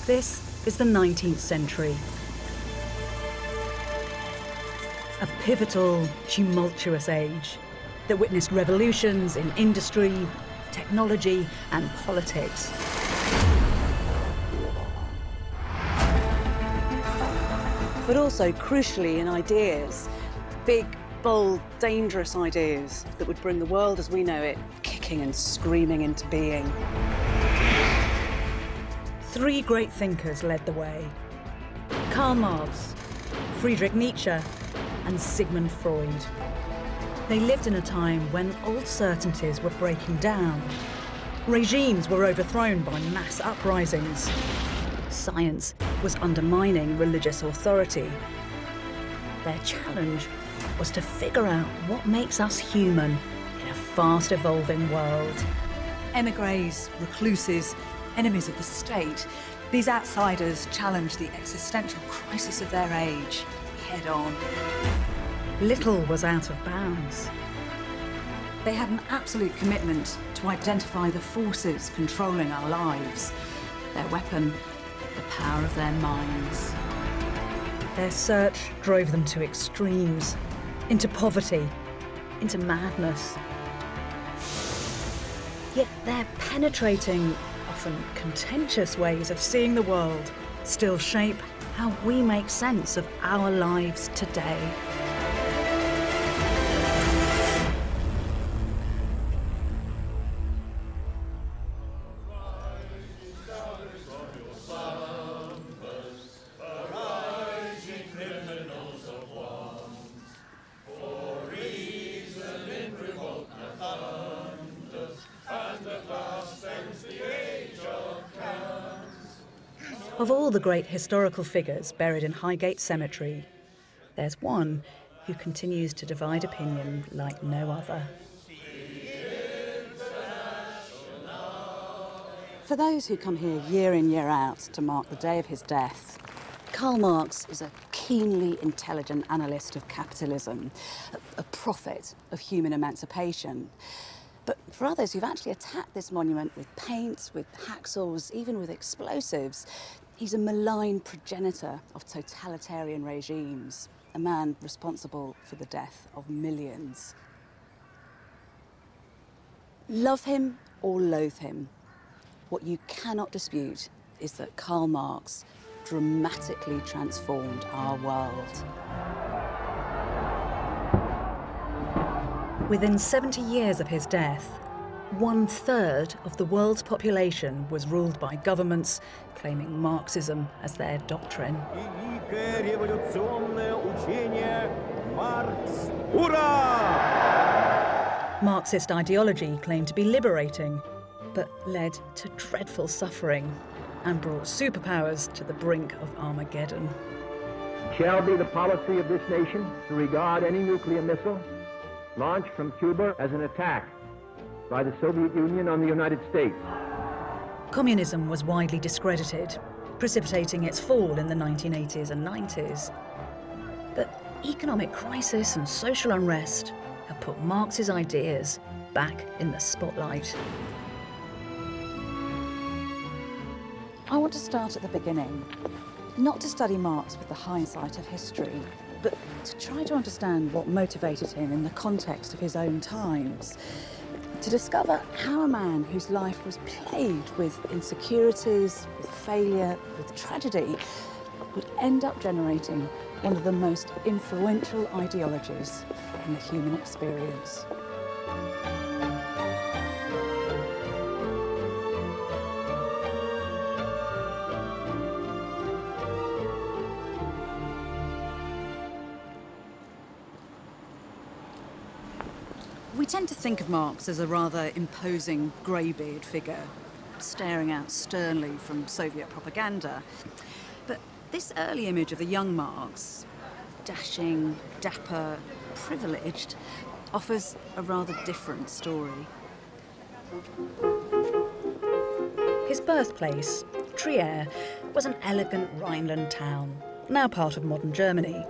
This is the 19th century. A pivotal, tumultuous age that witnessed revolutions in industry, technology, and politics. But also, crucially, in ideas. Big, bold, dangerous ideas that would bring the world as we know it kicking and screaming into being. Three great thinkers led the way: Karl Marx, Friedrich Nietzsche, and Sigmund Freud. They lived in a time when old certainties were breaking down. Regimes were overthrown by mass uprisings. Science was undermining religious authority. Their challenge was to figure out what makes us human in a fast-evolving world. Émigrés, recluses, enemies of the state, these outsiders challenged the existential crisis of their age head-on. Little was out of bounds. They had an absolute commitment to identify the forces controlling our lives. Their weapon, the power of their minds. Their search drove them to extremes, into poverty, into madness. Yet their penetrating, often contentious ways of seeing the world still shape how we make sense of our lives today. Of all the great historical figures buried in Highgate Cemetery, there's one who continues to divide opinion like no other. For those who come here year in, year out to mark the day of his death, Karl Marx is a keenly intelligent analyst of capitalism, a prophet of human emancipation. But for others who've actually attacked this monument with paint, with hacksaws, even with explosives, he's a malign progenitor of totalitarian regimes, a man responsible for the death of millions. Love him or loathe him, what you cannot dispute is that Karl Marx dramatically transformed our world. Within 70 years of his death, 1/3 of the world's population was ruled by governments claiming Marxism as their doctrine. Marxist ideology claimed to be liberating, but led to dreadful suffering and brought superpowers to the brink of Armageddon. It shall be the policy of this nation to regard any nuclear missile launched from Cuba as an attack by the Soviet Union on the United States. Communism was widely discredited, precipitating its fall in the 1980s and 90s. But economic crisis and social unrest have put Marx's ideas back in the spotlight. I want to start at the beginning, not to study Marx with the hindsight of history, but to try to understand what motivated him in the context of his own times. To discover how a man whose life was plagued with insecurities, with failure, with tragedy, would end up generating one of the most influential ideologies in the human experience. We tend to think of Marx as a rather imposing greybeard figure, staring out sternly from Soviet propaganda. But this early image of the young Marx, dashing, dapper, privileged, offers a rather different story. His birthplace, Trier, was an elegant Rhineland town, now part of modern Germany.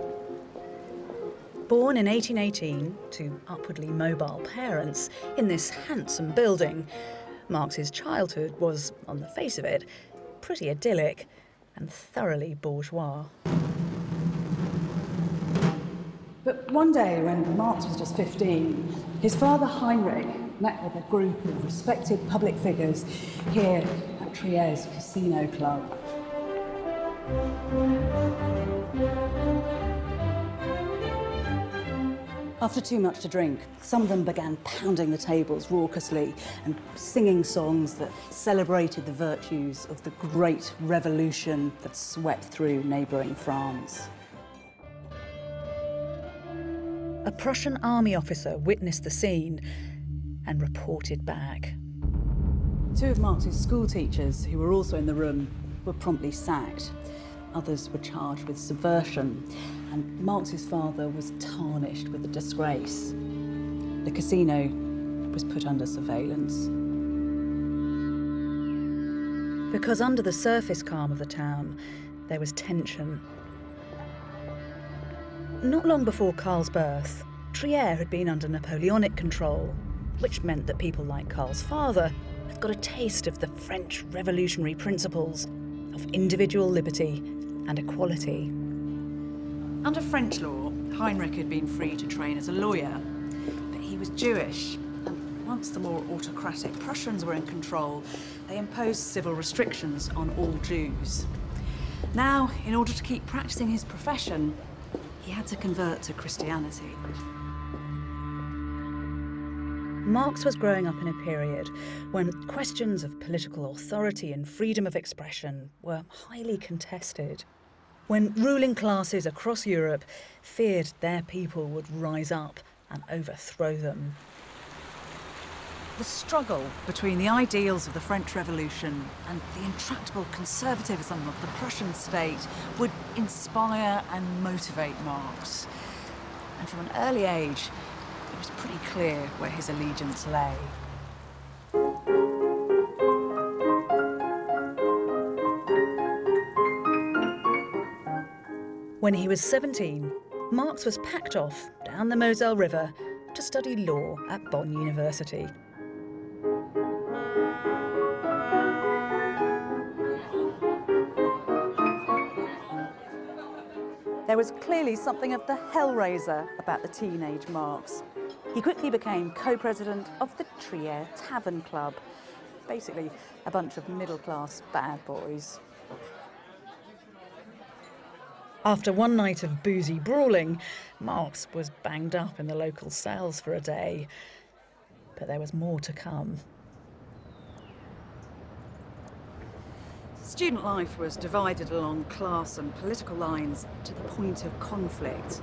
Born in 1818 to upwardly mobile parents in this handsome building, Marx's childhood was, on the face of it, pretty idyllic, and thoroughly bourgeois. But one day, when Marx was just 15, his father Heinrich met with a group of respected public figures here at Trier's Casino Club. After too much to drink, some of them began pounding the tables raucously and singing songs that celebrated the virtues of the great revolution that swept through neighbouring France. A Prussian army officer witnessed the scene and reported back. Two of Marx's school teachers, who were also in the room, were promptly sacked. Others were charged with subversion, and Marx's father was tarnished with the disgrace. The casino was put under surveillance. Because under the surface calm of the town, there was tension. Not long before Karl's birth, Trier had been under Napoleonic control, which meant that people like Karl's father had got a taste of the French revolutionary principles of individual liberty and equality. Under French law, Heinrich had been free to train as a lawyer, but he was Jewish, and once the more autocratic Prussians were in control, they imposed civil restrictions on all Jews. Now, in order to keep practicing his profession, he had to convert to Christianity. Marx was growing up in a period when questions of political authority and freedom of expression were highly contested, when ruling classes across Europe feared their people would rise up and overthrow them. The struggle between the ideals of the French Revolution and the intractable conservatism of the Prussian state would inspire and motivate Marx. And from an early age, it was pretty clear where his allegiance lay. When he was 17, Marx was packed off down the Moselle River to study law at Bonn University. There was clearly something of the hellraiser about the teenage Marx. He quickly became co-president of the Trier Tavern Club, basically a bunch of middle-class bad boys. After one night of boozy brawling, Marx was banged up in the local cells for a day. But there was more to come. Student life was divided along class and political lines to the point of conflict.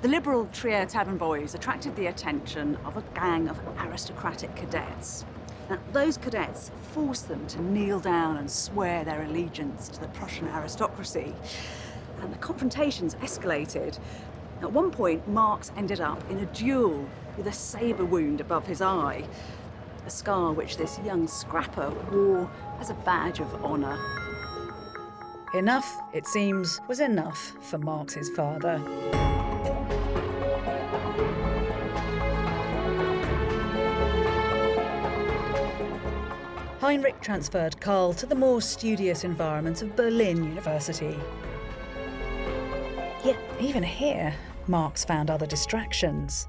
The liberal Trier Tavern boys attracted the attention of a gang of aristocratic cadets. Now, those cadets forced them to kneel down and swear their allegiance to the Prussian aristocracy. And the confrontations escalated. At one point, Marx ended up in a duel with a sabre wound above his eye, a scar which this young scrapper wore as a badge of honour. Enough, it seems, was enough for Marx's father. Heinrich transferred Karl to the more studious environment of Berlin University. Yet, even here, Marx found other distractions.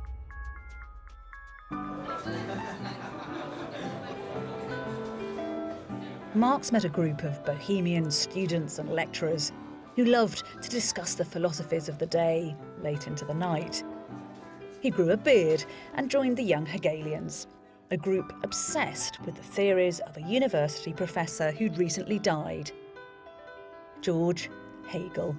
Marx met a group of bohemian students and lecturers who loved to discuss the philosophies of the day late into the night. He grew a beard and joined the Young Hegelians, a group obsessed with the theories of a university professor who'd recently died, George Hegel.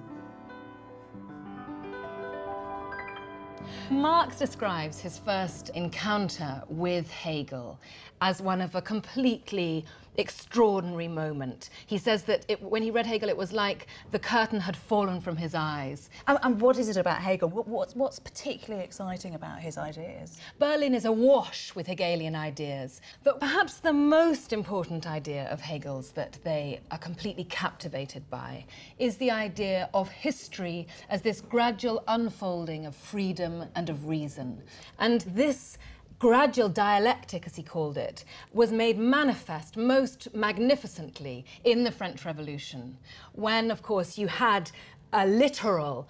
Marx describes his first encounter with Hegel as one of a completely extraordinary moment. He says that when he read Hegel, it was like the curtain had fallen from his eyes. And what is it about Hegel? What's particularly exciting about his ideas? Berlin is awash with Hegelian ideas, but perhaps the most important idea of Hegel's that they are completely captivated by is the idea of history as this gradual unfolding of freedom and of reason. And this gradual dialectic, as he called it, was made manifest most magnificently in the French Revolution, when, of course, you had a literal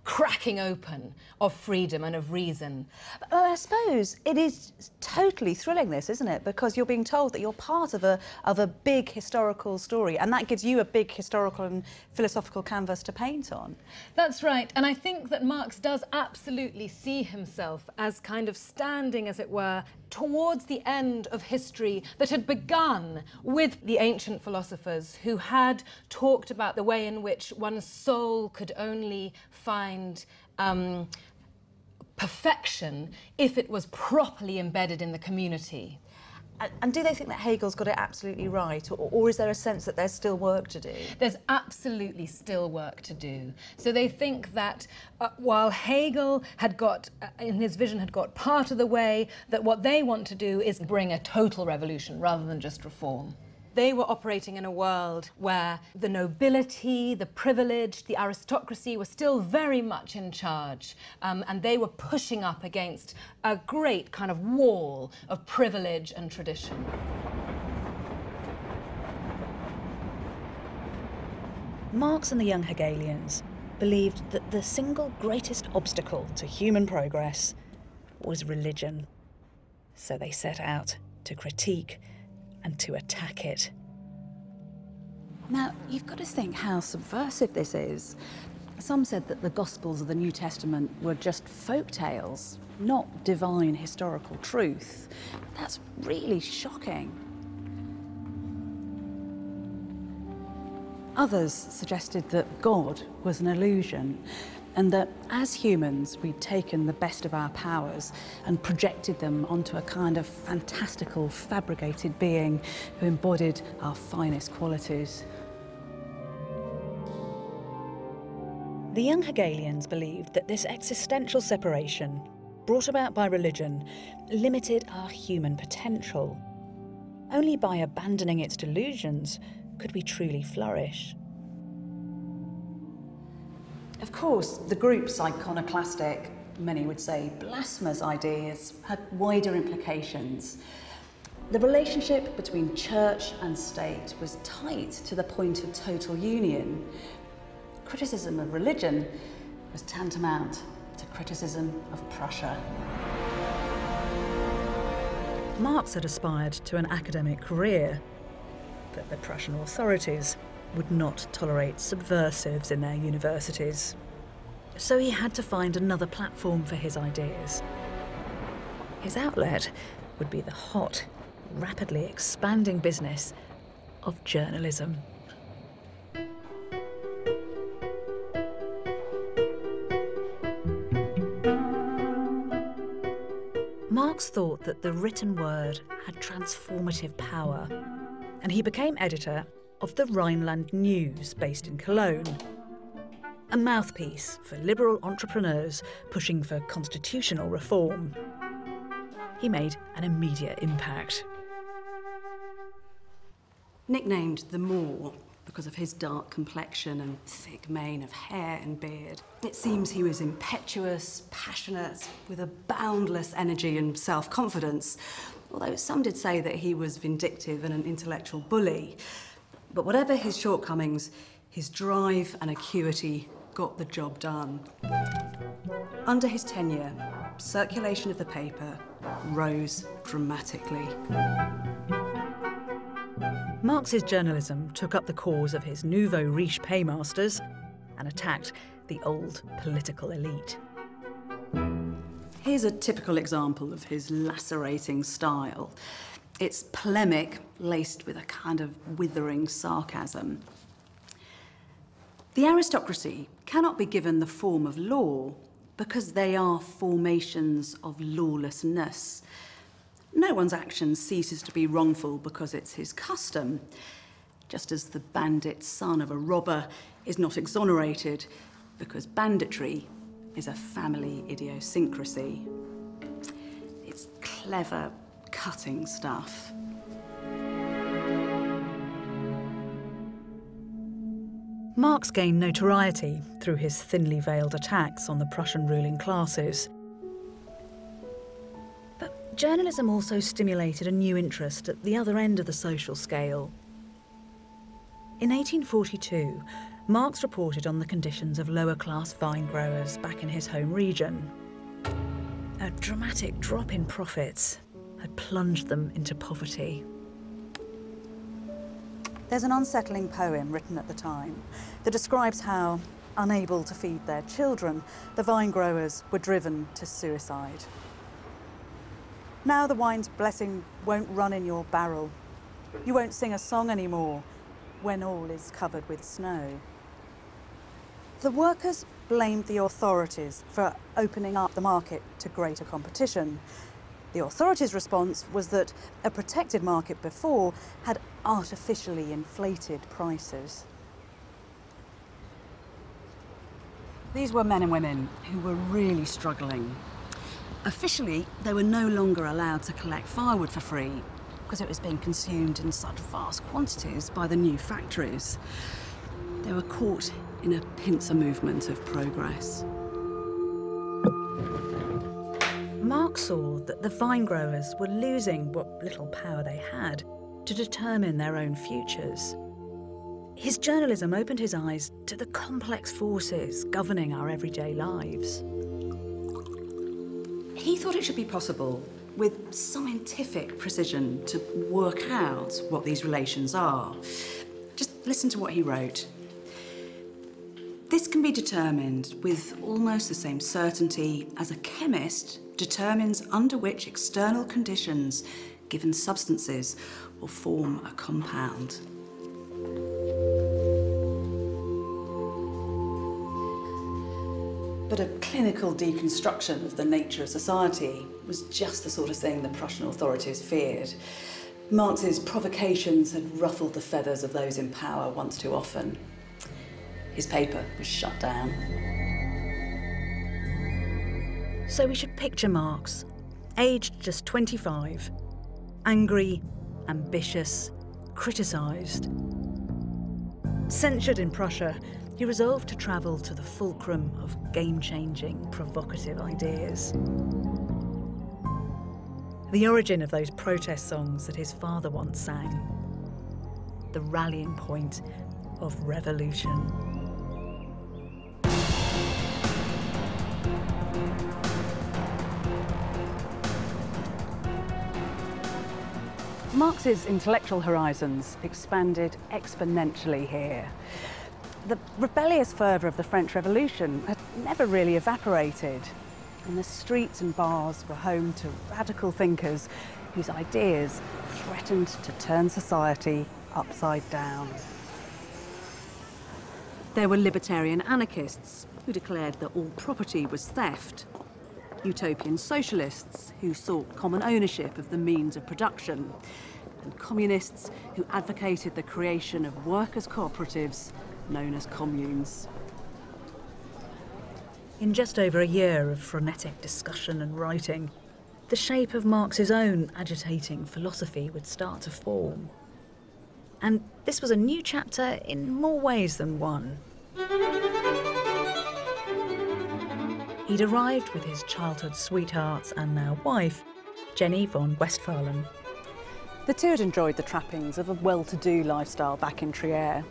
cracking open of freedom and of reason. I suppose it is totally thrilling, this, isn't it? Because you're being told that you're part of a big historical story, and that gives you a big historical and philosophical canvas to paint on. That's right, and I think that Marx does absolutely see himself as kind of standing, as it were, towards the end of history that had begun with the ancient philosophers who had talked about the way in which one's soul could only find perfection if it was properly embedded in the community. And do they think that Hegel's got it absolutely right, or is there a sense that there's still work to do? There's absolutely still work to do. So they think that while Hegel had got, in his vision, had got part of the way, that what they want to do is bring a total revolution rather than just reform. They were operating in a world where the nobility, the privileged, the aristocracy were still very much in charge, and they were pushing up against a great kind of wall of privilege and tradition. Marx and the young Hegelians believed that the single greatest obstacle to human progress was religion. So they set out to critique and to attack it. Now, you've got to think how subversive this is. Some said that the Gospels of the New Testament were just folk tales, not divine historical truth. That's really shocking. Others suggested that God was an illusion, and that as humans we'd taken the best of our powers and projected them onto a kind of fantastical, fabricated being who embodied our finest qualities. The young Hegelians believed that this existential separation, brought about by religion, limited our human potential. Only by abandoning its delusions could we truly flourish. Of course, the group's iconoclastic, many would say blasphemous ideas, had wider implications. The relationship between church and state was tight to the point of total union. Criticism of religion was tantamount to criticism of Prussia. Marx had aspired to an academic career, but the Prussian authorities would not tolerate subversives in their universities. So he had to find another platform for his ideas. His outlet would be the hot, rapidly expanding business of journalism. Marx thought that the written word had transformative power, and he became editor of the Rhineland News, based in Cologne, a mouthpiece for liberal entrepreneurs pushing for constitutional reform. He made an immediate impact. Nicknamed the Moor because of his dark complexion and thick mane of hair and beard, it seems he was impetuous, passionate, with a boundless energy and self-confidence, although some did say that he was vindictive and an intellectual bully. But whatever his shortcomings, his drive and acuity got the job done. Under his tenure, circulation of the paper rose dramatically. Marx's journalism took up the cause of his nouveau riche paymasters and attacked the old political elite. Here's a typical example of his lacerating style. It's polemic, laced with a kind of withering sarcasm. The aristocracy cannot be given the form of law because they are formations of lawlessness. No one's action ceases to be wrongful because it's his custom, just as the bandit son of a robber is not exonerated because banditry is a family idiosyncrasy. It's clever, cutting stuff. Marx gained notoriety through his thinly veiled attacks on the Prussian ruling classes. But journalism also stimulated a new interest at the other end of the social scale. In 1842, Marx reported on the conditions of lower-class vine growers back in his home region. A dramatic drop in profits had plunged them into poverty. There's an unsettling poem written at the time that describes how, unable to feed their children, the vine growers were driven to suicide. Now the wine's blessing won't run in your barrel. You won't sing a song anymore when all is covered with snow. The workers blamed the authorities for opening up the market to greater competition. The authorities' response was that a protected market before had artificially inflated prices. These were men and women who were really struggling. Officially, they were no longer allowed to collect firewood for free because it was being consumed in such vast quantities by the new factories. They were caught in a pincer movement of progress. Marx saw that the vine growers were losing what little power they had to determine their own futures. His journalism opened his eyes to the complex forces governing our everyday lives. He thought it should be possible, with scientific precision, to work out what these relations are. Just listen to what he wrote. This can be determined with almost the same certainty as a chemist determines under which external conditions given substances will form a compound. But a clinical deconstruction of the nature of society was just the sort of thing the Prussian authorities feared. Marx's provocations had ruffled the feathers of those in power once too often. His paper was shut down. So we should picture Marx, aged just 25, angry, ambitious, criticised. Censured in Prussia, he resolved to travel to the fulcrum of game-changing, provocative ideas. The origin of those protest songs that his father once sang. The rallying point of revolution. Marx's intellectual horizons expanded exponentially here. The rebellious fervour of the French Revolution had never really evaporated, and the streets and bars were home to radical thinkers whose ideas threatened to turn society upside down. There were libertarian anarchists who declared that all property was theft, utopian socialists who sought common ownership of the means of production, and communists who advocated the creation of workers' cooperatives known as communes. In just over a year of frenetic discussion and writing, the shape of Marx's own agitating philosophy would start to form. And this was a new chapter in more ways than one. He'd arrived with his childhood sweetheart and now wife, Jenny von Westphalen. The two had enjoyed the trappings of a well-to-do lifestyle back in Trier.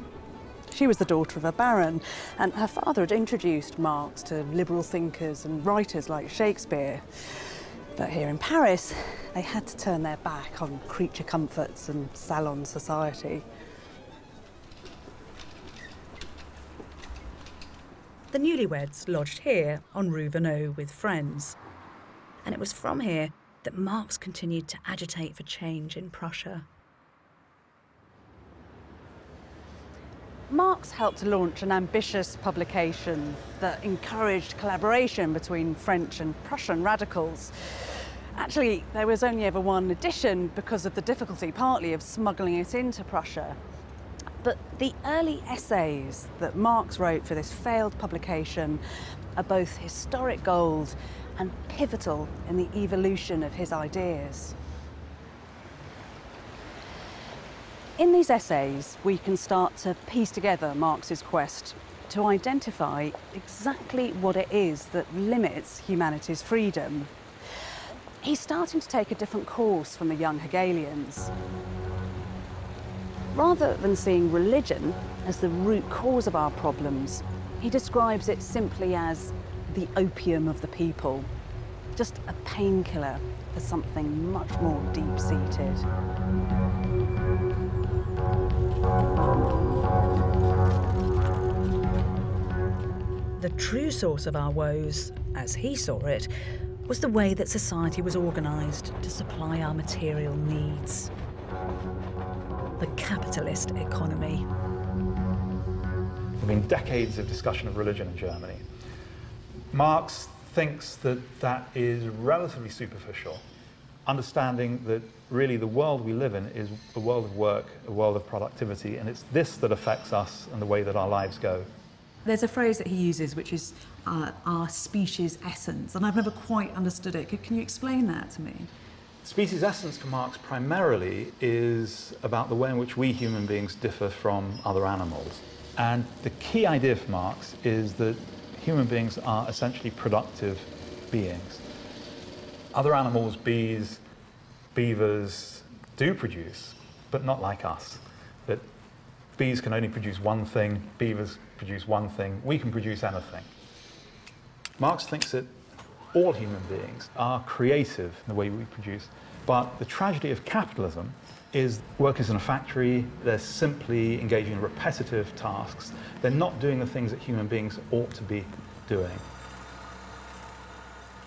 She was the daughter of a baron, and her father had introduced Marx to liberal thinkers and writers like Shakespeare. But here in Paris, they had to turn their back on creature comforts and salon society. The newlyweds lodged here on Rue Vanneau with friends. And it was from here that Marx continued to agitate for change in Prussia. Marx helped to launch an ambitious publication that encouraged collaboration between French and Prussian radicals. Actually, there was only ever one edition because of the difficulty, partly, of smuggling it into Prussia. But the early essays that Marx wrote for this failed publication are both historic gold and pivotal in the evolution of his ideas. In these essays, we can start to piece together Marx's quest to identify exactly what it is that limits humanity's freedom. He's starting to take a different course from the young Hegelians. Rather than seeing religion as the root cause of our problems, he describes it simply as the opium of the people, just a painkiller for something much more deep-seated. The true source of our woes, as he saw it, was the way that society was organised to supply our material needs. The capitalist economy. There have been decades of discussion of religion in Germany. Marx thinks that that is relatively superficial, understanding that really the world we live in is a world of work, a world of productivity, and it's this that affects us and the way that our lives go. There's a phrase that he uses which is our species essence, and I've never quite understood it. Can you explain that to me? Species essence for Marx primarily is about the way in which we human beings differ from other animals. And the key idea for Marx is that human beings are essentially productive beings. Other animals, bees, beavers, do produce, but not like us. That bees can only produce one thing, beavers produce one thing, we can produce anything. Marx thinks that all human beings are creative in the way we produce, but the tragedy of capitalism is workers in a factory, they're simply engaging in repetitive tasks, they're not doing the things that human beings ought to be doing.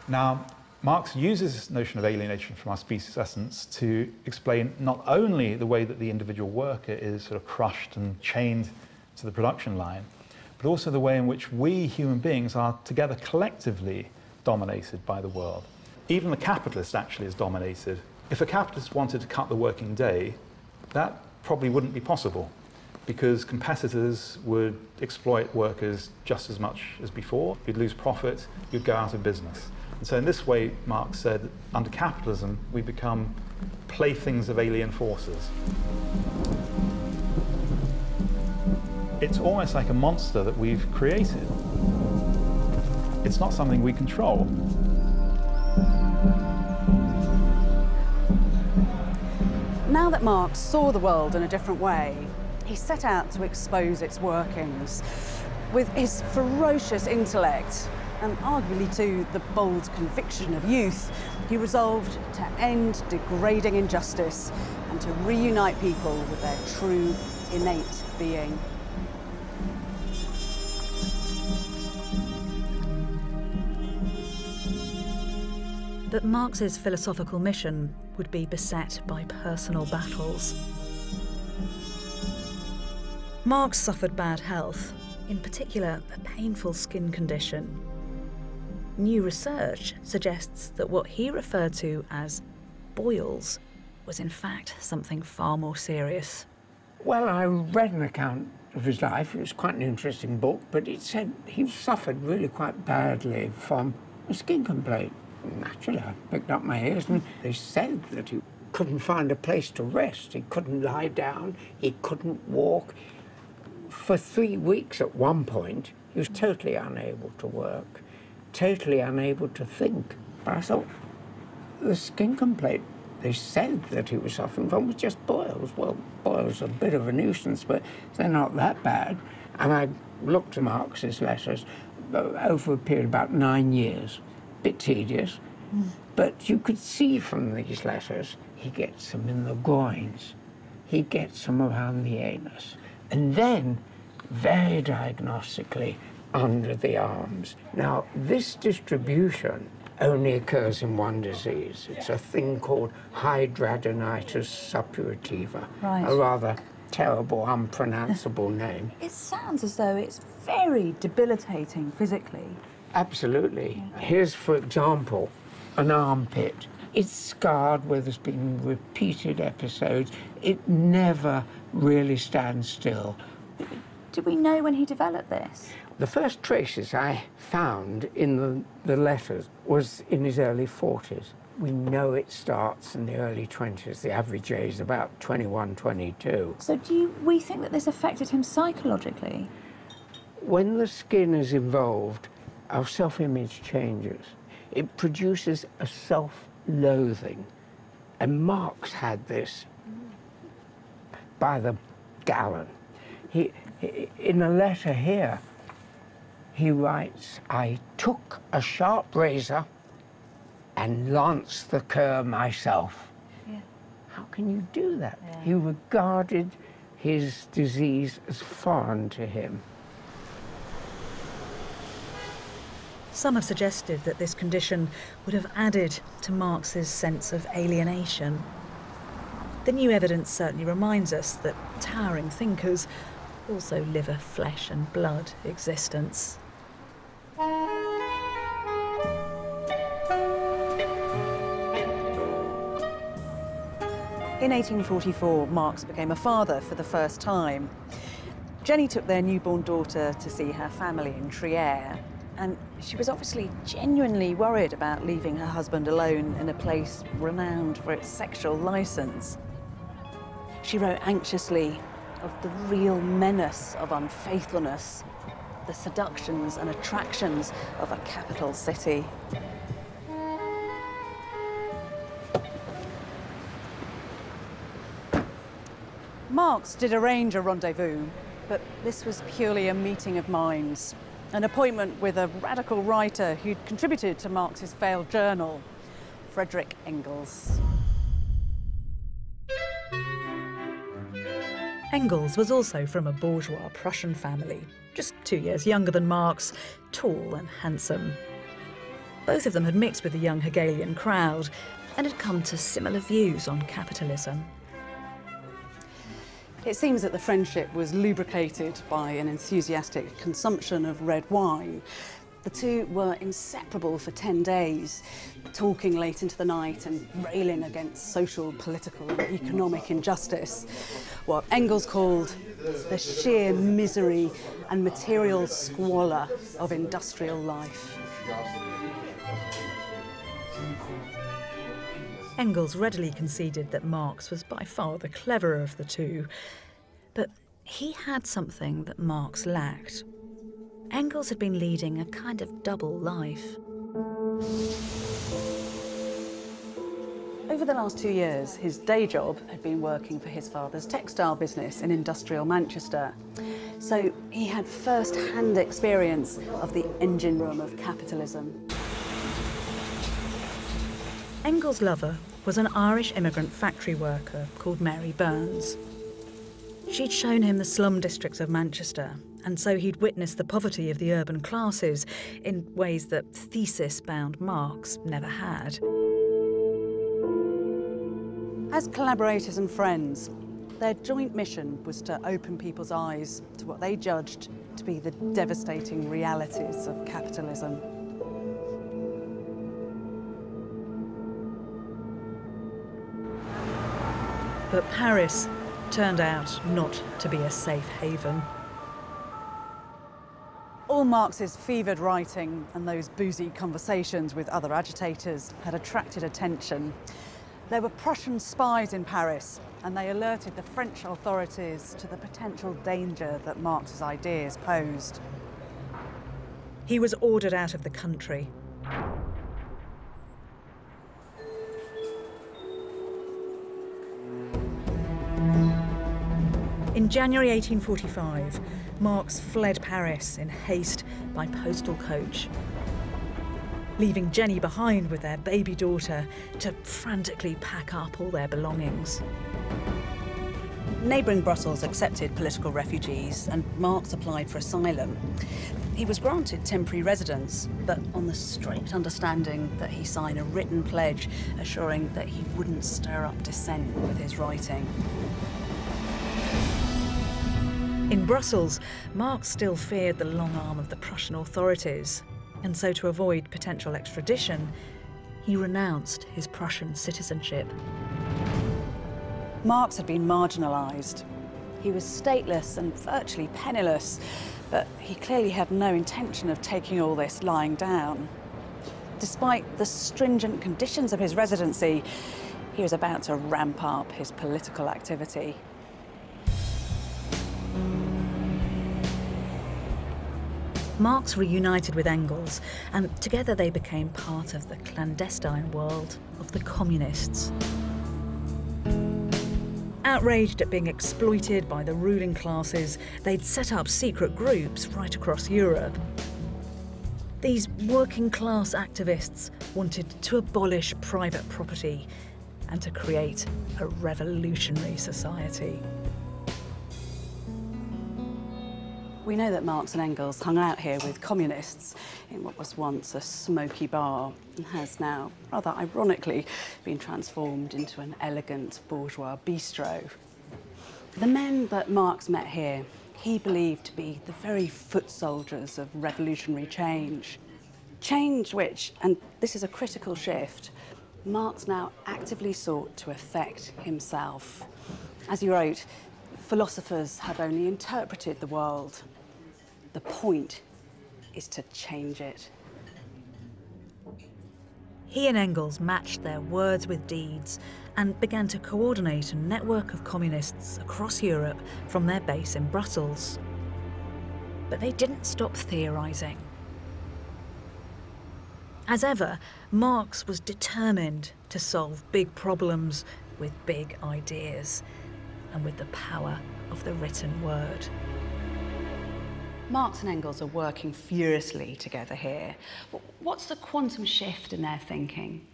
Now, Marx uses this notion of alienation from our species essence to explain not only the way that the individual worker is sort of crushed and chained to the production line, but also the way in which we human beings are together collectively dominated by the world. Even the capitalist actually is dominated. If a capitalist wanted to cut the working day, that probably wouldn't be possible because competitors would exploit workers just as much as before. You'd lose profit, you'd go out of business. And so in this way, Marx said, under capitalism, we become playthings of alien forces. It's almost like a monster that we've created. It's not something we control. Now that Marx saw the world in a different way, he set out to expose its workings. With his ferocious intellect, and arguably too the bold conviction of youth, he resolved to end degrading injustice and to reunite people with their true, innate being. But Marx's philosophical mission would be beset by personal battles. Marx suffered bad health, in particular a painful skin condition. New research suggests that what he referred to as boils was in fact something far more serious. Well, I read an account of his life. It was quite an interesting book, but it said he suffered really quite badly from a skin complaint. Naturally, I picked up my ears and they said that he couldn't find a place to rest. He couldn't lie down, he couldn't walk. For 3 weeks at one point, he was totally unable to work, totally unable to think. But I thought, the skin complaint they said that he was suffering from was just boils. Well, boils are a bit of a nuisance, but they're not that bad. And I looked at Marx's letters over a period of about 9 years. Bit tedious, but you could see from these letters he gets them in the groins, he gets them around the anus, and then, very diagnostically, under the arms. Now, this distribution only occurs in one disease. It's a thing called hidradenitis suppurativa, a rather terrible, unpronounceable name. It sounds as though it's very debilitating physically. Absolutely. Here's, for example, an armpit. It's scarred where there's been repeated episodes. It never really stands still. Do we know when he developed this? The first traces I found in the letters was in his early 40s. We know it starts in the early 20s. The average age is about 21, 22. So we think that this affected him psychologically? When the skin is involved, our self-image changes. It produces a loathing. And Marx had this by the gallon. He, in a letter here, he writes, "I took a sharp razor and lanced the cur myself." Yeah. How can you do that? Yeah. He regarded his disease as foreign to him. Some have suggested that this condition would have added to Marx's sense of alienation. The new evidence certainly reminds us that towering thinkers also live a flesh and blood existence. In 1844, Marx became a father for the first time. Jenny took their newborn daughter to see her family in Trier, and she was obviously genuinely worried about leaving her husband alone in a place renowned for its sexual license. She wrote anxiously of the real menace of unfaithfulness, the seductions and attractions of a capital city. Marx did arrange a rendezvous, but this was purely a meeting of minds, an appointment with a radical writer who'd contributed to Marx's failed journal, Friedrich Engels. Engels was also from a bourgeois Prussian family, just 2 years younger than Marx, tall and handsome. Both of them had mixed with the young Hegelian crowd and had come to similar views on capitalism. It seems that the friendship was lubricated by an enthusiastic consumption of red wine. The two were inseparable for 10 days, talking late into the night and railing against social, political and economic injustice, what Engels called the sheer misery and material squalor of industrial life. Engels readily conceded that Marx was by far the cleverer of the two, but he had something that Marx lacked. Engels had been leading a kind of double life. Over the last 2 years, his day job had been working for his father's textile business in industrial Manchester. So he had first-hand experience of the engine room of capitalism. Engels' lover was an Irish immigrant factory worker called Mary Burns. She'd shown him the slum districts of Manchester, and so he'd witnessed the poverty of the urban classes in ways that thesis-bound Marx never had. As collaborators and friends, their joint mission was to open people's eyes to what they judged to be the devastating realities of capitalism. But Paris turned out not to be a safe haven. All Marx's fevered writing and those boozy conversations with other agitators had attracted attention. There were Prussian spies in Paris, and they alerted the French authorities to the potential danger that Marx's ideas posed. He was ordered out of the country. In January 1845, Marx fled Paris in haste by postal coach, leaving Jenny behind with their baby daughter to frantically pack up all their belongings. Neighbouring Brussels accepted political refugees, and Marx applied for asylum. He was granted temporary residence, but on the strict understanding that he sign a written pledge assuring that he wouldn't stir up dissent with his writing. In Brussels, Marx still feared the long arm of the Prussian authorities, and so to avoid potential extradition, he renounced his Prussian citizenship. Marx had been marginalised. He was stateless and virtually penniless, but he clearly had no intention of taking all this lying down. Despite the stringent conditions of his residency, he was about to ramp up his political activity. Marx reunited with Engels, and together they became part of the clandestine world of the communists. Outraged at being exploited by the ruling classes, they'd set up secret groups right across Europe. These working-class activists wanted to abolish private property and to create a revolutionary society. We know that Marx and Engels hung out here with communists in what was once a smoky bar and has now, rather ironically, been transformed into an elegant bourgeois bistro. The men that Marx met here, he believed to be the very foot soldiers of revolutionary change. Change which, and this is a critical shift, Marx now actively sought to effect himself. As he wrote, philosophers have only interpreted the world. The point is to change it. He and Engels matched their words with deeds and began to coordinate a network of communists across Europe from their base in Brussels. But they didn't stop theorising. As ever, Marx was determined to solve big problems with big ideas and with the power of the written word. Marx and Engels are working furiously together here. What's the quantum shift in their thinking?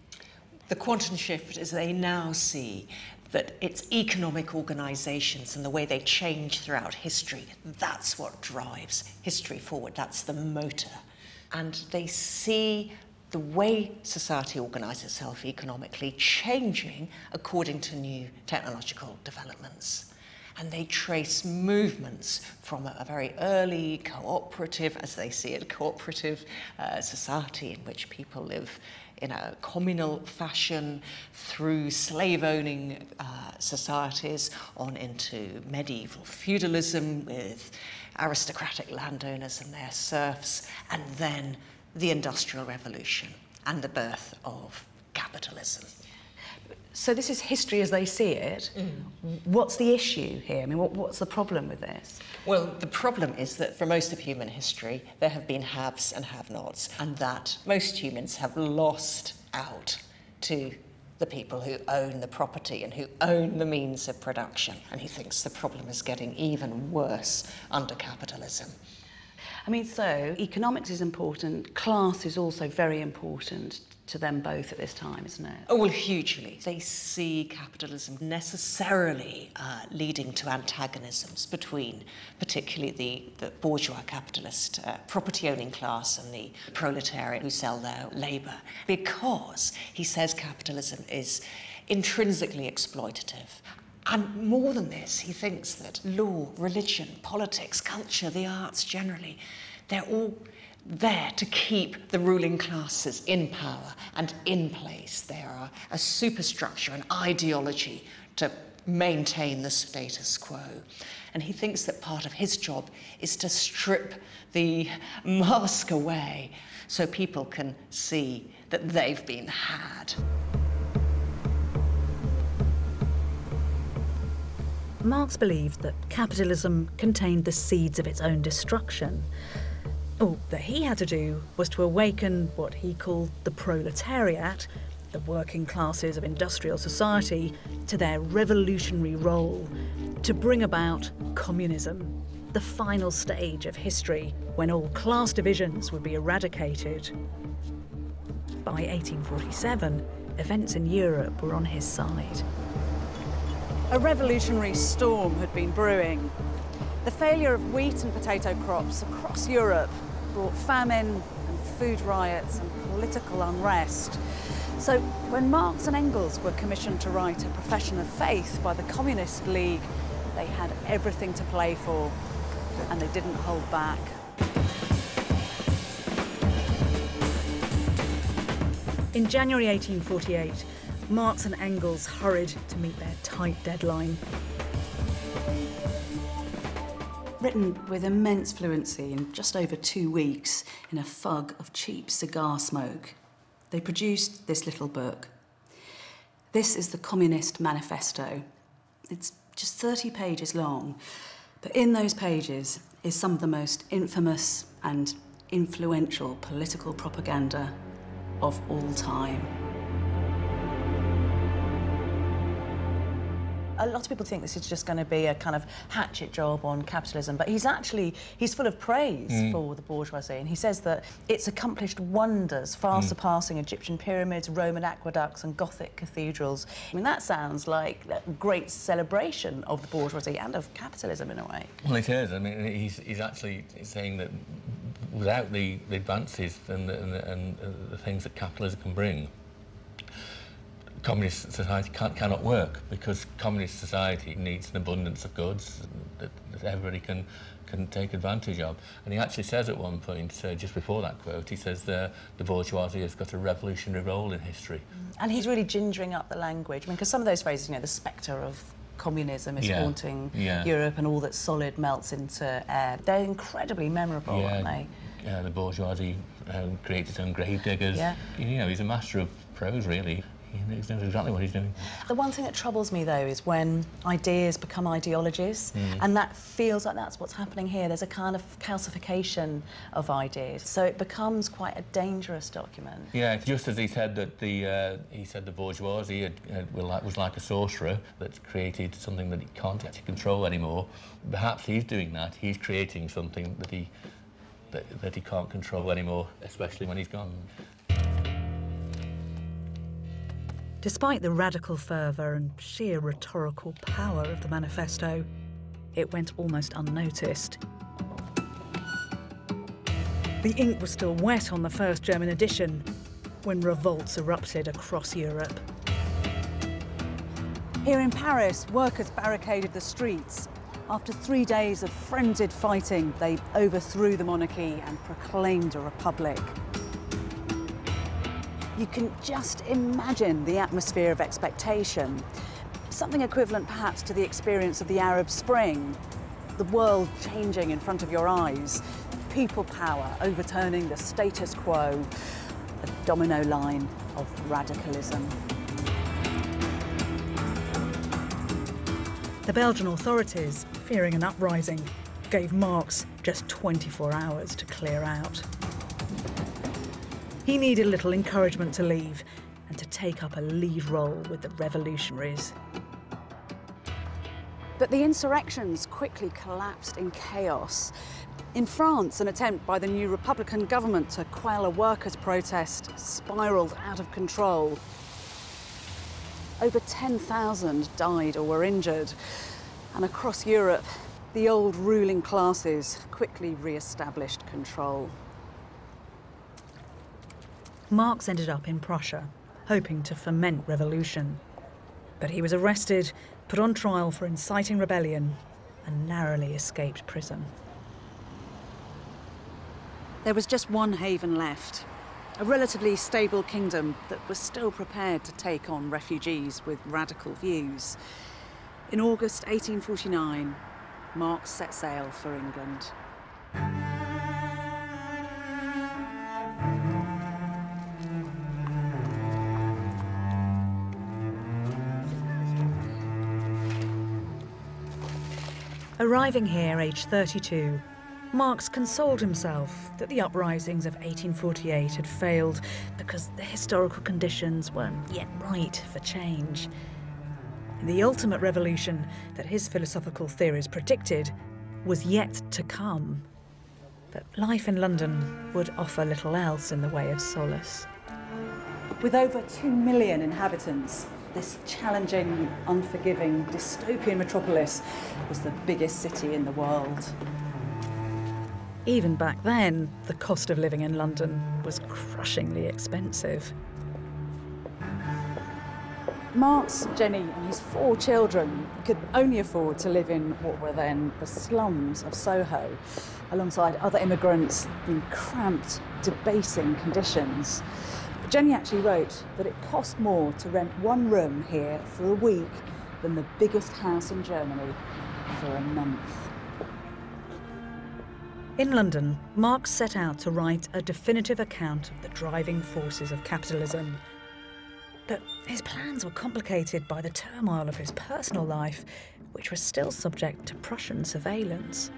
The quantum shift is they now see that it's economic organisations and the way they change throughout history, that's what drives history forward, that's the motor. And they see the way society organises itself economically changing according to new technological developments. And they trace movements from a very early cooperative, as they see it, cooperative society in which people live in a communal fashion through slave-owning societies on into medieval feudalism with aristocratic landowners and their serfs, and then the Industrial Revolution and the birth of capitalism. So this is history as they see it. What's the issue here? I mean, what's the problem with this? Well, the problem is that for most of human history, there have been haves and have-nots, and that most humans have lost out to the people who own the property and who own the means of production. And he thinks the problem is getting even worse under capitalism. I mean, so economics is important, class is also very important to them both at this time, isn't it? Oh, well, hugely. They see capitalism necessarily leading to antagonisms between particularly the bourgeois capitalist property-owning class and the proletariat who sell their labour, because he says capitalism is intrinsically exploitative. And more than this, he thinks that law, religion, politics, culture, the arts generally, they're all there to keep the ruling classes in power and in place. They are a superstructure, an ideology to maintain the status quo. And he thinks that part of his job is to strip the mask away so people can see that they've been had. Marx believed that capitalism contained the seeds of its own destruction. All that he had to do was to awaken what he called the proletariat, the working classes of industrial society, to their revolutionary role, to bring about communism, the final stage of history when all class divisions would be eradicated. By 1847, events in Europe were on his side. A revolutionary storm had been brewing. The failure of wheat and potato crops across Europe brought famine and food riots and political unrest. So when Marx and Engels were commissioned to write a profession of faith by the Communist League, they had everything to play for, and they didn't hold back. In January 1848, Marx and Engels hurried to meet their tight deadline. Written with immense fluency in just over 2 weeks in a fog of cheap cigar smoke, they produced this little book. This is the Communist Manifesto. It's just 30 pages long, but in those pages is some of the most infamous and influential political propaganda of all time. A lot of people think this is just going to be a kind of hatchet job on capitalism, but he's full of praise for the bourgeoisie, and he says that it's accomplished wonders, far surpassing Egyptian pyramids, Roman aqueducts and Gothic cathedrals. I mean, that sounds like a great celebration of the bourgeoisie and of capitalism in a way. Well, it is. I mean, he's actually saying that without the advances and the things that capitalism can bring, communist society cannot work, because communist society needs an abundance of goods that everybody can take advantage of. And he actually says at one point, just before that quote, he says the bourgeoisie has got a revolutionary role in history. And he's really gingering up the language. I mean, because some of those phrases, you know, the spectre of communism is haunting Europe, and all that's solid melts into air. They're incredibly memorable, aren't they? Yeah, the bourgeoisie creates its own gravediggers. Yeah. You know, he's a master of prose, really. He knows exactly what he's doing. The one thing that troubles me, though, is when ideas become ideologies, and that feels like that's what's happening here. There's a kind of calcification of ideas, so it becomes quite a dangerous document. Yeah, just as he said that the bourgeoisie was like a sorcerer that's created something that he can't actually control anymore. Perhaps he's doing that. He's creating something that he can't control anymore, especially when he's gone. Despite the radical fervour and sheer rhetorical power of the manifesto, it went almost unnoticed. The ink was still wet on the first German edition when revolts erupted across Europe. Here in Paris, workers barricaded the streets. After 3 days of frenzied fighting, they overthrew the monarchy and proclaimed a republic. You can just imagine the atmosphere of expectation. Something equivalent perhaps to the experience of the Arab Spring. The world changing in front of your eyes. People power overturning the status quo. A domino line of radicalism. The Belgian authorities, fearing an uprising, gave Marx just 24 hours to clear out. He needed little encouragement to leave and to take up a lead role with the revolutionaries. But the insurrections quickly collapsed in chaos. In France, an attempt by the new Republican government to quell a workers' protest spiralled out of control. Over 10,000 died or were injured. And across Europe, the old ruling classes quickly re-established control. Marx ended up in Prussia, hoping to foment revolution. But he was arrested, put on trial for inciting rebellion, and narrowly escaped prison. There was just one haven left, a relatively stable kingdom that was still prepared to take on refugees with radical views. In August 1849, Marx set sail for England. Arriving here aged 32, Marx consoled himself that the uprisings of 1848 had failed because the historical conditions weren't yet right for change. The ultimate revolution that his philosophical theories predicted was yet to come. But life in London would offer little else in the way of solace. With over 2 million inhabitants, this challenging, unforgiving, dystopian metropolis was the biggest city in the world. Even back then, the cost of living in London was crushingly expensive. Marx, Jenny and his 4 children could only afford to live in what were then the slums of Soho, alongside other immigrants in cramped, debasing conditions. Jenny actually wrote that it cost more to rent one room here for a week than the biggest house in Germany for a month. In London, Marx set out to write a definitive account of the driving forces of capitalism. But his plans were complicated by the turmoil of his personal life, which was still subject to Prussian surveillance.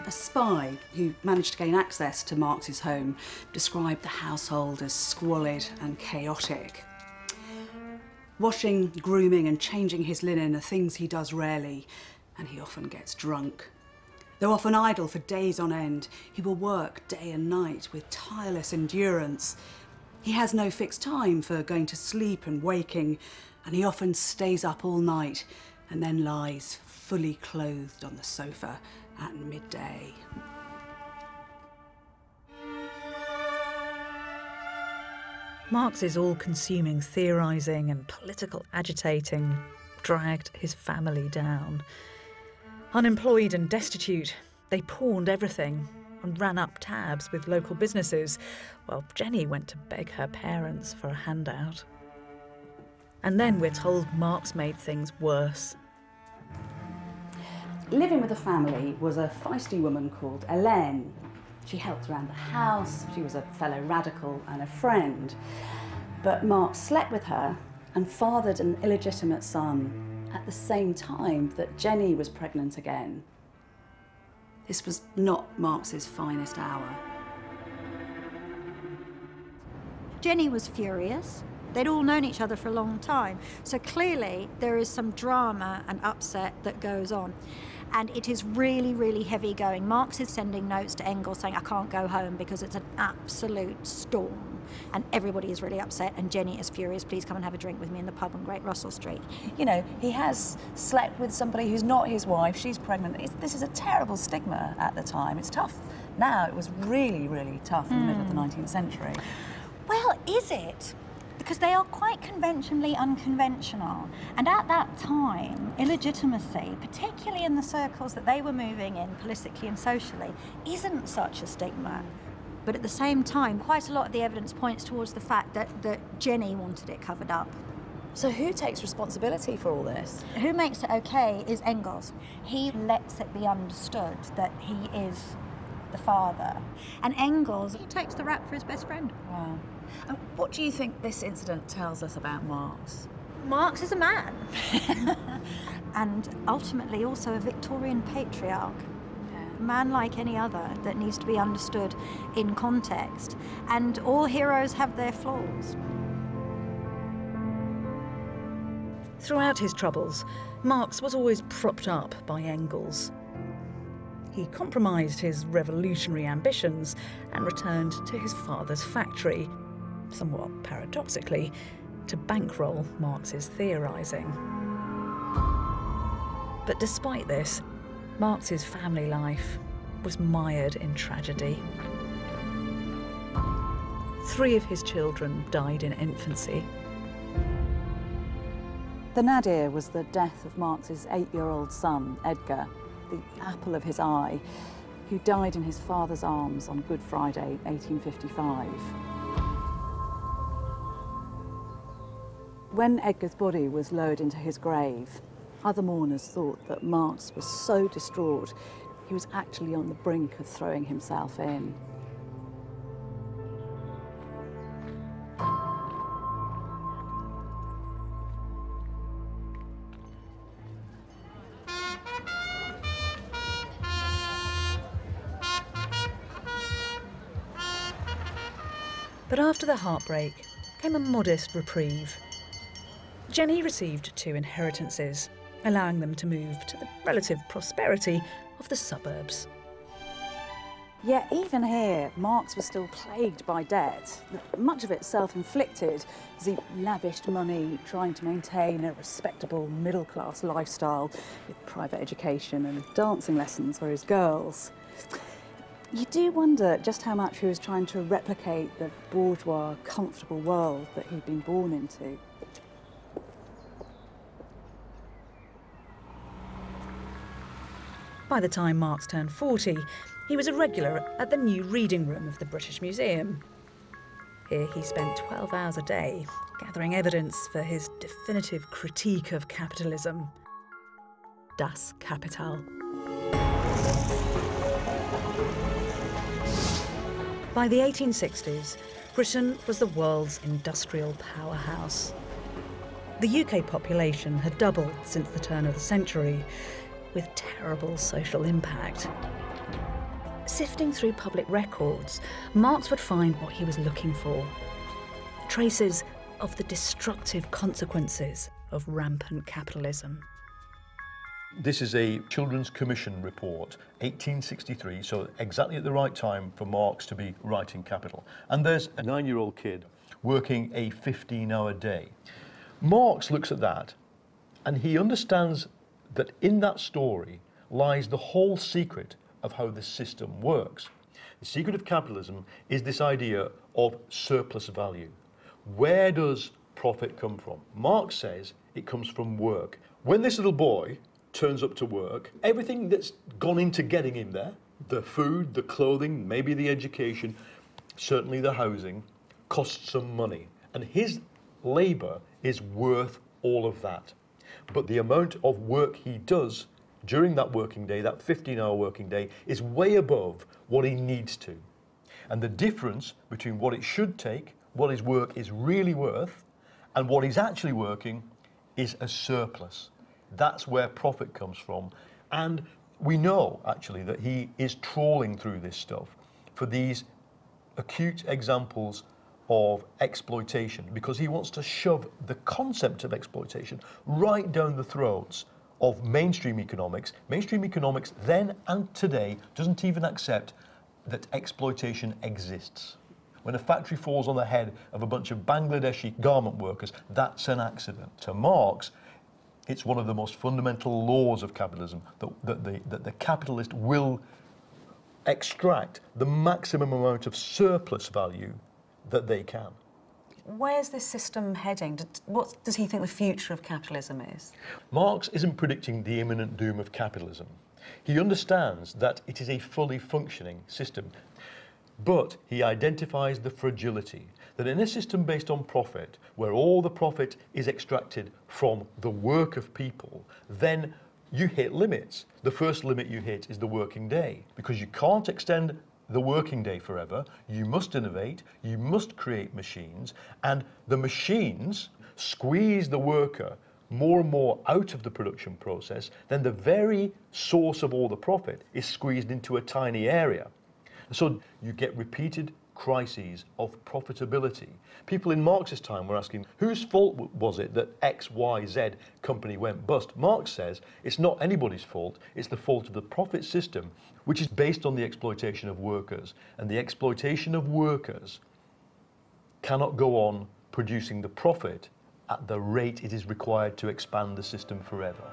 A spy who managed to gain access to Marx's home described the household as squalid and chaotic. Washing, grooming and changing his linen are things he does rarely, and he often gets drunk. Though often idle for days on end, he will work day and night with tireless endurance. He has no fixed time for going to sleep and waking, and he often stays up all night and then lies fully clothed on the sofa at midday. Marx's all-consuming theorising and political agitating dragged his family down. Unemployed and destitute, they pawned everything and ran up tabs with local businesses, while Jenny went to beg her parents for a handout. And then we're told Marx made things worse. Living with a family was a feisty woman called Hélène. She helped around the house, she was a fellow radical and a friend. But Marx slept with her and fathered an illegitimate son at the same time that Jenny was pregnant again. This was not Marx's finest hour. Jenny was furious. They'd all known each other for a long time, so clearly there is some drama and upset that goes on. And it is really, really heavy going. Marx is sending notes to Engels saying, I can't go home because it's an absolute storm. And everybody is really upset, and Jenny is furious, please come and have a drink with me in the pub on Great Russell Street. You know, he has slept with somebody who's not his wife, she's pregnant. This is a terrible stigma at the time. It's tough. Now, it was really, really tough in the middle of the 19th century. Well, is it? Because they are quite conventionally unconventional. And at that time, illegitimacy, particularly in the circles that they were moving in politically and socially, isn't such a stigma. But at the same time, quite a lot of the evidence points towards the fact that Jenny wanted it covered up. So who takes responsibility for all this? Who makes it okay is Engels. He lets it be understood that he is the father. And Engels, he takes the rap for his best friend. Wow. And what do you think this incident tells us about Marx? Marx is a man. And ultimately also a Victorian patriarch. A man like any other that needs to be understood in context. And all heroes have their flaws. Throughout his troubles, Marx was always propped up by Engels. He compromised his revolutionary ambitions and returned to his father's factory, somewhat paradoxically, to bankroll Marx's theorising. But despite this, Marx's family life was mired in tragedy. 3 of his children died in infancy. The nadir was the death of Marx's 8-year-old son, Edgar, the apple of his eye, who died in his father's arms on Good Friday, 1855. When Edgar's body was lowered into his grave, other mourners thought that Marx was so distraught he was actually on the brink of throwing himself in. But after the heartbreak came a modest reprieve. Jenny received 2 inheritances, allowing them to move to the relative prosperity of the suburbs. Yet even here, Marx was still plagued by debt, much of it self-inflicted, as he lavished money trying to maintain a respectable middle-class lifestyle with private education and dancing lessons for his girls. You do wonder just how much he was trying to replicate the bourgeois, comfortable world that he'd been born into. By the time Marx turned 40, he was a regular at the new reading room of the British Museum. Here he spent 12 hours a day gathering evidence for his definitive critique of capitalism, Das Kapital. By the 1860s, Britain was the world's industrial powerhouse. The UK population had doubled since the turn of the century, with terrible social impact. Sifting through public records, Marx would find what he was looking for. Traces of the destructive consequences of rampant capitalism. This is a Children's Commission report, 1863, so exactly at the right time for Marx to be writing Capital. And there's a 9-year-old kid working a 15-hour day. Marx looks at that and he understands that in that story lies the whole secret of how the system works. The secret of capitalism is this idea of surplus value. Where does profit come from? Marx says it comes from work. When this little boy turns up to work, everything that's gone into getting him there, the food, the clothing, maybe the education, certainly the housing, costs some money. And his labour is worth all of that. But the amount of work he does during that working day, that 15-hour working day, is way above what he needs to. And the difference between what it should take, what his work is really worth, and what he's actually working is a surplus. That's where profit comes from. And we know, actually, that he is trawling through this stuff for these acute examples of exploitation, because he wants to shove the concept of exploitation right down the throats of mainstream economics. Mainstream economics then and today doesn't even accept that exploitation exists. When a factory falls on the head of a bunch of Bangladeshi garment workers, that's an accident. To Marx, it's one of the most fundamental laws of capitalism that the capitalist will extract the maximum amount of surplus value that they can. Where's this system heading? What does he think the future of capitalism is? Marx isn't predicting the imminent doom of capitalism. He understands that it is a fully functioning system, but he identifies the fragility that in a system based on profit, where all the profit is extracted from the work of people, then you hit limits. The first limit you hit is the working day, because you can't extend the working day forever. You must innovate, you must create machines, and the machines squeeze the worker more and more out of the production process, then the very source of all the profit is squeezed into a tiny area. So you get repeated crises of profitability. People in Marx's time were asking, whose fault was it that X, Y, Z company went bust? Marx says it's not anybody's fault, it's the fault of the profit system, which is based on the exploitation of workers. And the exploitation of workers cannot go on producing the profit at the rate it is required to expand the system forever.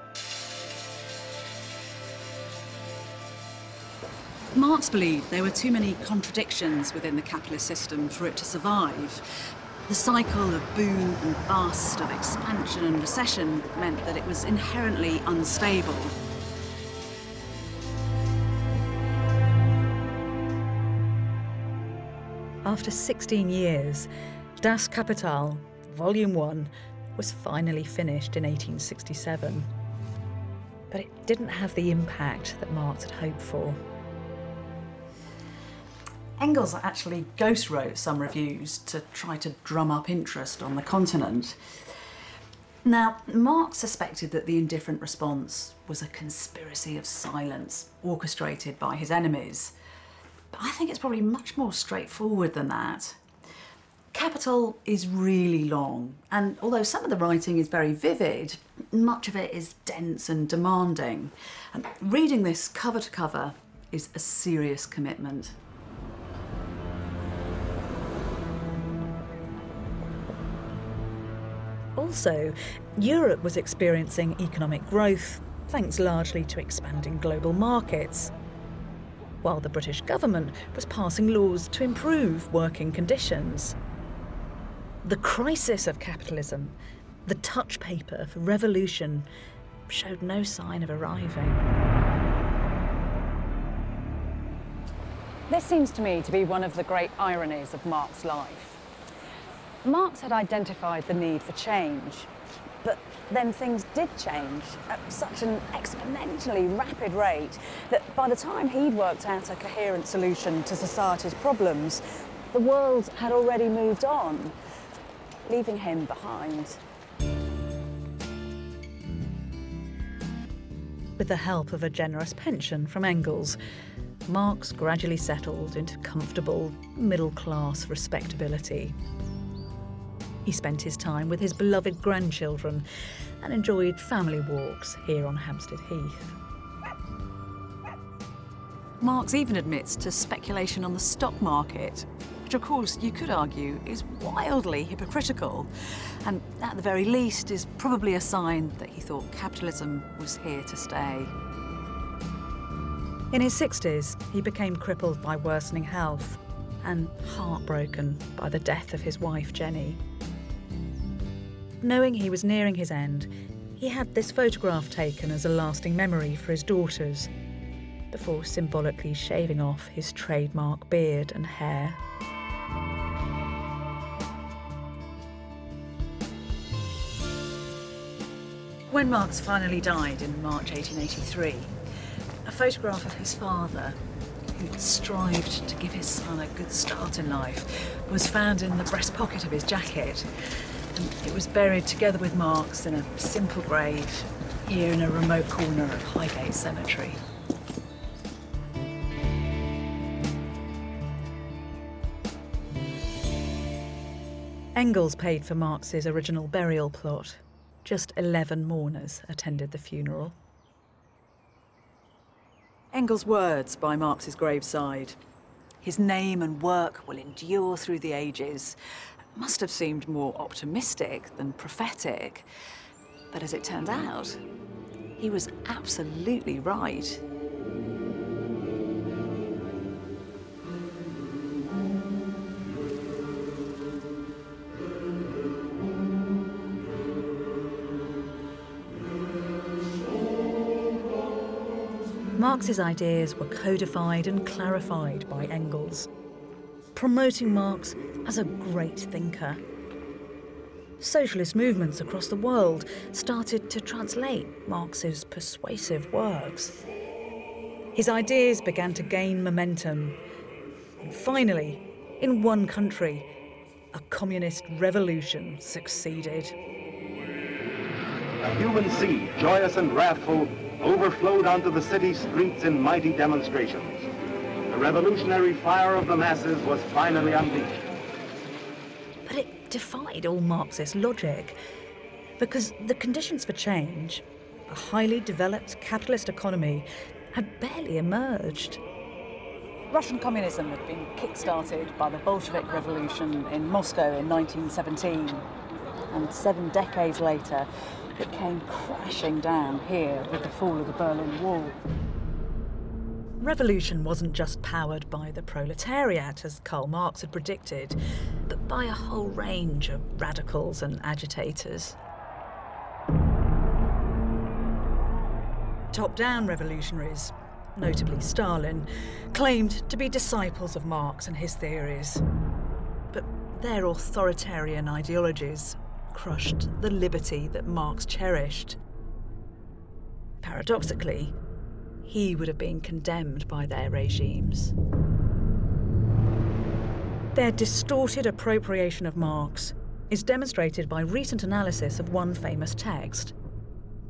Marx believed there were too many contradictions within the capitalist system for it to survive. The cycle of boom and bust, of expansion and recession, meant that it was inherently unstable. After 16 years, Das Kapital, Volume 1, was finally finished in 1867. But it didn't have the impact that Marx had hoped for. Engels actually ghostwrote some reviews to try to drum up interest on the continent. Now, Marx suspected that the indifferent response was a conspiracy of silence orchestrated by his enemies. But I think it's probably much more straightforward than that. Capital is really long, and although some of the writing is very vivid, much of it is dense and demanding. And reading this cover to cover is a serious commitment. Also, Europe was experiencing economic growth, thanks largely to expanding global markets, while the British government was passing laws to improve working conditions. The crisis of capitalism, the touch paper for revolution, showed no sign of arriving. This seems to me to be one of the great ironies of Marx's life. Marx had identified the need for change, but then things did change at such an exponentially rapid rate that by the time he'd worked out a coherent solution to society's problems, the world had already moved on, leaving him behind. With the help of a generous pension from Engels, Marx gradually settled into comfortable, middle-class respectability. He spent his time with his beloved grandchildren and enjoyed family walks here on Hampstead Heath. Marx even admits to speculation on the stock market, which of course you could argue is wildly hypocritical, and at the very least is probably a sign that he thought capitalism was here to stay. In his 60s, he became crippled by worsening health and heartbroken by the death of his wife, Jenny. Knowing he was nearing his end, he had this photograph taken as a lasting memory for his daughters, before symbolically shaving off his trademark beard and hair. When Marx finally died in March 1883, a photograph of his father, who'd strived to give his son a good start in life, was found in the breast pocket of his jacket. And it was buried together with Marx in a simple grave here in a remote corner of Highgate Cemetery. Engels paid for Marx's original burial plot. Just 11 mourners attended the funeral. Engels' words by Marx's graveside, "His name and work will endure through the ages," must have seemed more optimistic than prophetic. But as it turned out, he was absolutely right. Marx's ideas were codified and clarified by Engels, promoting Marx as a great thinker. Socialist movements across the world started to translate Marx's persuasive works. His ideas began to gain momentum. And finally, in one country, a communist revolution succeeded. A human sea, joyous and wrathful, overflowed onto the city streets in mighty demonstrations. The revolutionary fire of the masses was finally unleashed. But it defied all Marxist logic, because the conditions for change, a highly developed capitalist economy, had barely emerged. Russian communism had been kick-started by the Bolshevik Revolution in Moscow in 1917, and 7 decades later, it came crashing down here with the fall of the Berlin Wall. Revolution wasn't just powered by the proletariat, as Karl Marx had predicted, but by a whole range of radicals and agitators. Top-down revolutionaries, notably Stalin, claimed to be disciples of Marx and his theories. But their authoritarian ideologies crushed the liberty that Marx cherished. Paradoxically, he would have been condemned by their regimes. Their distorted appropriation of Marx is demonstrated by recent analysis of one famous text,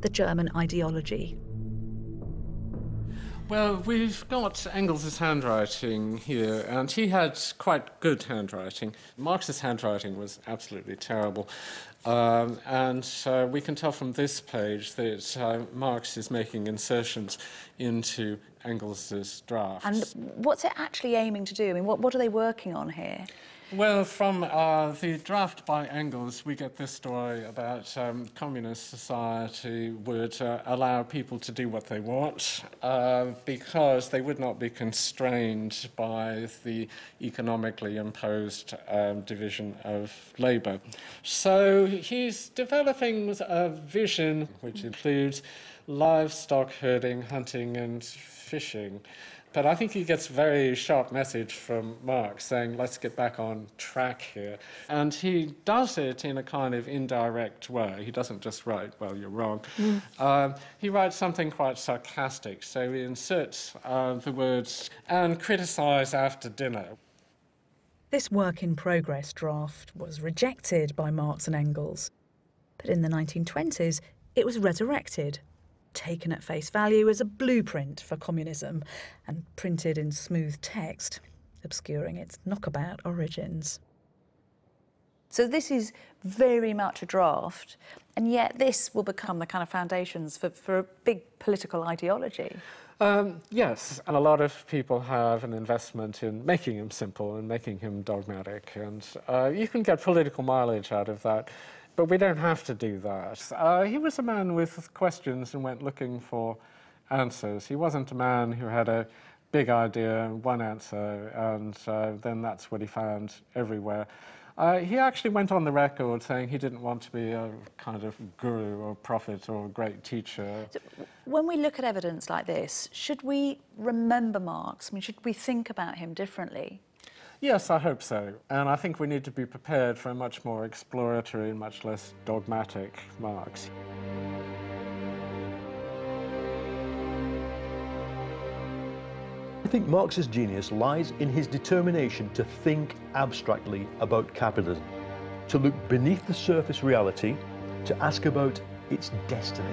the German ideology. Well, we've got Engels' handwriting here, and he had quite good handwriting. Marx's handwriting was absolutely terrible. And we can tell from this page that Marx is making insertions into Engels' drafts. And what's it actually aiming to do? I mean, what are they working on here? Well, from the draft by Engels, we get this story about communist society would allow people to do what they want because they would not be constrained by the economically imposed division of labour. So he's developing a vision which includes livestock herding, hunting and fishing. But I think he gets a very sharp message from Marx saying, let's get back on track here. And he does it in a kind of indirect way. He doesn't just write, well, you're wrong. He writes something quite sarcastic. So he inserts the words, and criticise after dinner. This work-in-progress draft was rejected by Marx and Engels. But in the 1920s, it was resurrected taken at face value as a blueprint for communism and printed in smooth text, obscuring its knockabout origins. So this is very much a draft, and yet this will become the kind of foundations for a big political ideology. Yes, and a lot of people have an investment in making him simple and making him dogmatic, and you can get political mileage out of that, but we don't have to do that. He was a man with questions and went looking for answers. He wasn't a man who had a big idea and one answer, and then that's what he found everywhere. He actually went on the record saying he didn't want to be a kind of guru or prophet or a great teacher. So when we look at evidence like this, should we remember Marx? I mean, should we think about him differently? Yes, I hope so. And I think we need to be prepared for a much more exploratory and much less dogmatic Marx. I think Marx's genius lies in his determination to think abstractly about capitalism, to look beneath the surface reality, to ask about its destiny.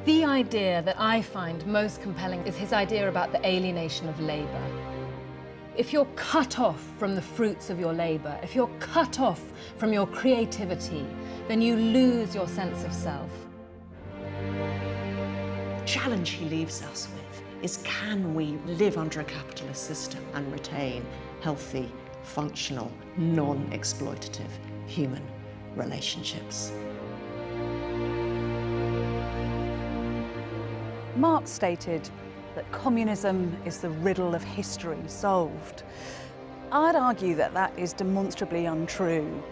The idea that I find most compelling is his idea about the alienation of labour. If you're cut off from the fruits of your labour, if you're cut off from your creativity, then you lose your sense of self. The challenge he leaves us with is, can we live under a capitalist system and retain healthy, functional, non-exploitative human relationships? Marx stated that communism is the riddle of history solved. I'd argue that that is demonstrably untrue.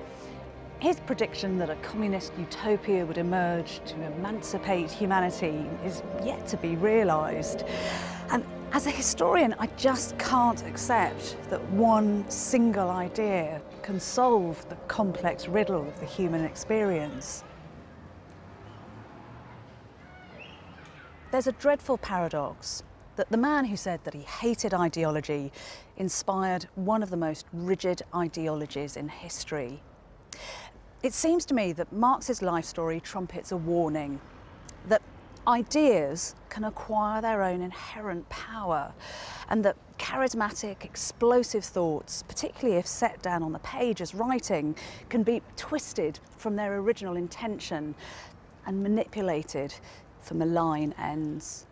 His prediction that a communist utopia would emerge to emancipate humanity is yet to be realised. And as a historian, I just can't accept that one single idea can solve the complex riddle of the human experience. There's a dreadful paradox that the man who said that he hated ideology inspired one of the most rigid ideologies in history. It seems to me that Marx's life story trumpets a warning that ideas can acquire their own inherent power, and that charismatic, explosive thoughts, particularly if set down on the page as writing, can be twisted from their original intention and manipulated for malign ends.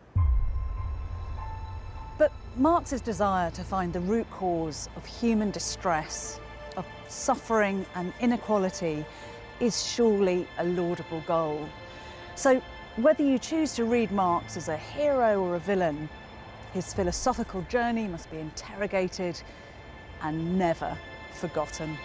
But Marx's desire to find the root cause of human distress, of suffering and inequality, is surely a laudable goal. So whether you choose to read Marx as a hero or a villain, his philosophical journey must be interrogated and never forgotten.